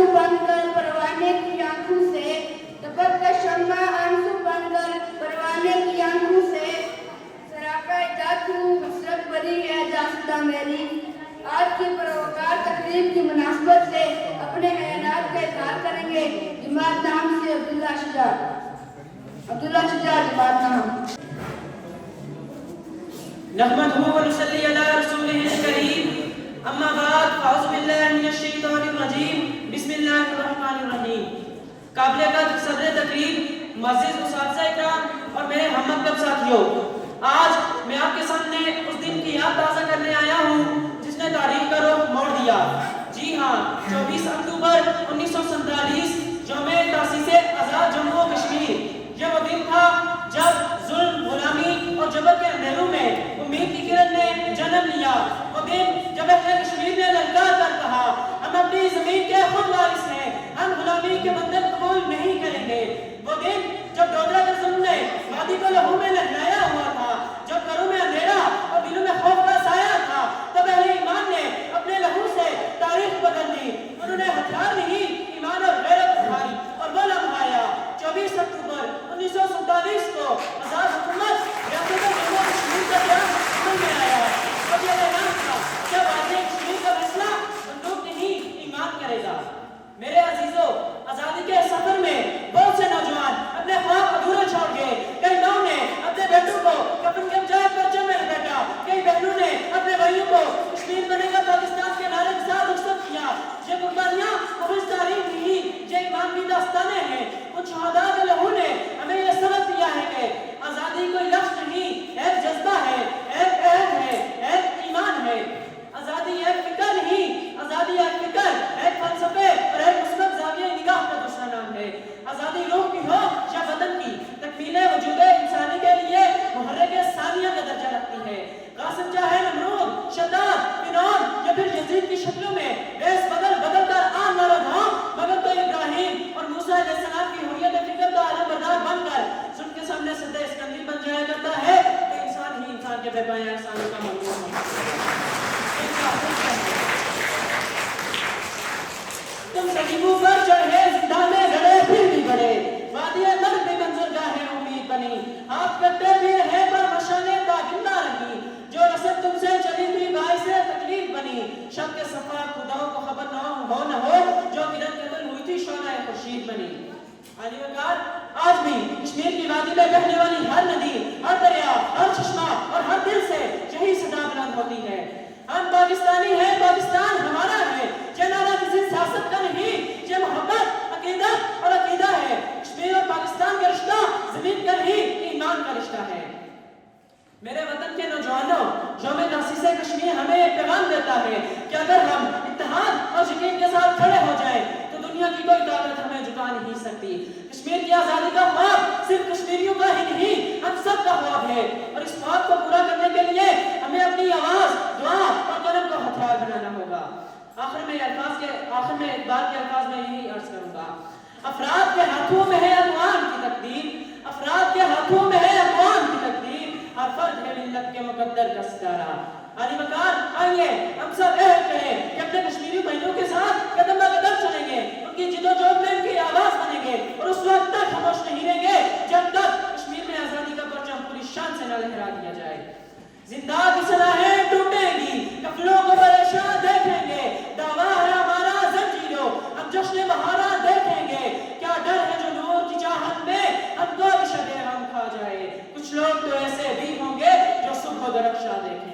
आंसू बनकर परवाने की आंखों से, तपक का शम्मा आंसू बनकर परवाने की आंखों से, सराका जातू हसरत भरी है दास्तां मेरी। आज की परोकार तकरीब की मुनासबत से अपने ख्यालात का इज़हार करेंगे जमात नाम से अब्दुल्ला शुजा जमात नाम। नहमदुहु व नुसल्ली अला रसूलिहिल करीम, अम्मा बाद, अऊज़ु बिल्लाहि मिनश शैतानिर रजीम, बिस्मिल्लाहिर रहमानिर रहीम। काबिल कद्र सदर तकरीब, मुअज़्ज़िज़ उस्ताद इकराम और मेरे हममकतब साथियों, आज मैं आपके सामने उस दिन की याद ताज़ा करने आया हूँ जिसने तारीख का रुख मोड़ दिया। जी हाँ, 24 अक्टूबर 1947 यौम तासीसे आज़ाद जम्मू और कश्मीर। यह वो दिन था जब जुल्म, गुलामी और जबर के अंधेरों में उम्मीद की किरण ने जन्म लिया। वो दिन जब अहले कश्मीर ने ललकार कर कहा, हम अपनी जमीन के खुद वारिस हैं, हम गुलामी के बंधन कबूल नहीं करेंगे। वो दिन जब डोगरा के जुल्म ने वादी को लहू में नहलाया हुआ था, जब घरों में अंधेरा और दिलों में खौफ का साया था, तब अहले ईमान ने अपने लहू से तारीख बदल दी। उन्होंने हथियार नहीं, ईमान और गैरत उठाई और वो लम्हा आया 24 अक्टूबर 1947 को आजाद हुकूमत रियासत जम्मू और कश्मीर का क़याम अमल में आया। और यह ऐलान था कि वादी कश्मीर का फैसला बंदूक नहीं, ईमान करेगा। मेरे अजीजों, आजादी के सफर में बहुत से नौजवान अपने ख्वाब अधूरे छोड़ गए। कई माओं ने अपने बेटों को कफन के बजाय परचम में लपेटा, कई बहनों ने अपने भाइयों को कश्मीर बनेगा पाकिस्तान के नारे के साथ रुखसत किया। ये कुर्बानियां महज तारीख नहीं, ये ईमान की दास्तानें हैं। उन शहादा के लहू ने हमें यह सबक दिया है कि आजादी कोई लफ्ज़ नहीं, एक जज्बा है, एक अहद है, एक ईमान है। आजादी एक फिक्र नहीं, आजादी एक फिक्र, एक फलसफे और एक मुस्बत ज़ाविये निगाह का दूसरा नाम है। आजादी रूह की हो या बदन की, तकमीले वजूदे इंसानी के लिए मुहर्रिक सानिया का दर्जा रखती है। कासिम चाहे नमरूद, शद्दाद, फिरौन या फिर यजीद की शक्लों में बेस बदल बदल कर आन न रहा, मगर तो इब्राहिम और मूसा अलैहिस्सलाम की हुर्रियत फिक्र का आलमबरदार बनकर जुल्म के सामने सद्दे इस्कंदर बन जाया करता है, तो इंसान ही इंसान के बेपाया एहसानों का मखलूक है। तुम सलीबों पर चढ़े, जिंदा में गड़े, फिर भी गड़े, वादिये दर्द में मंजरगाहे उम्मीद बनी, आप करते भी रहे पर मशाले दागिंदा रही, जो रसद तुमसे चली थी भाई से तकलीफ बनी, शब के सफा खुदाओं को खबर न हो, जो किरण कदल हुई थी शोना खुर्शीद बनी। आली वकार, आज भी कश्मीर की वादी में बहने वाली हर नदी, हर दरिया, हर चश्मा और हर दिल से यही सदा बुलंद होती है, हम पाकिस्तानी हैं, पाकिस्तान हमारा है। ये नारा किसी सियासत का नहीं, ये मोहब्बत, अकीदत और अकीदा है। कश्मीर और पाकिस्तान का रिश्ता जमीन का नहीं, ईमान का रिश्ता है। मेरे वतन के नौजवानों, यौम तासीसे कश्मीर हमें एक पैगाम देता है कि अगर हम इत्तेहाद और यकीन के साथ खड़े हो जाएं, तो दुनिया की कोई ताकत हमें झुका नहीं सकती। कश्मीर की आज़ादी का ख्वाब सिर्फ कश्मीरियों का ही नहीं, हम सब का ख्वाब है, और इस ख्वाब को पूरा करने के लिए हमें अपनी आवाज़, दुआ और कलम को हथियार बनाना होगा। आखिर में इकबाल के अल्फाज में यही अर्ज करूंगा, अफराद के हाथों में है अक़वाम की तकदीर, अफराद के हाथों में है अक़वाम की तकदीर, हर फर्द है मिल्लत के मुक़द्दर का सितारा। आली वकार, आइए हम सब अहद करें कि अपने कश्मीरी भाइयों के साथ कदम ब कदम चलेंगे, उनकी जिदोजहद में उनकी आवाज़ बनेंगे, और उस वक्त तक खामोश नहीं रहेंगे जब तक कश्मीर में आज़ादी का परचम पूरी शान से न लहरा दिया जाए। जिंदा की सलाहें टूटेंगी, कफलों को परेशान देखेंगे, दावा है हमारा जंजीरों, हम जश्न बहारा देखेंगे, क्या डर है जो नूर की चाहत में हमको भी शबे हम खा जाए। कुछ लोग तो ऐसे भी होंगे जो सुबह दरख्शा देखें।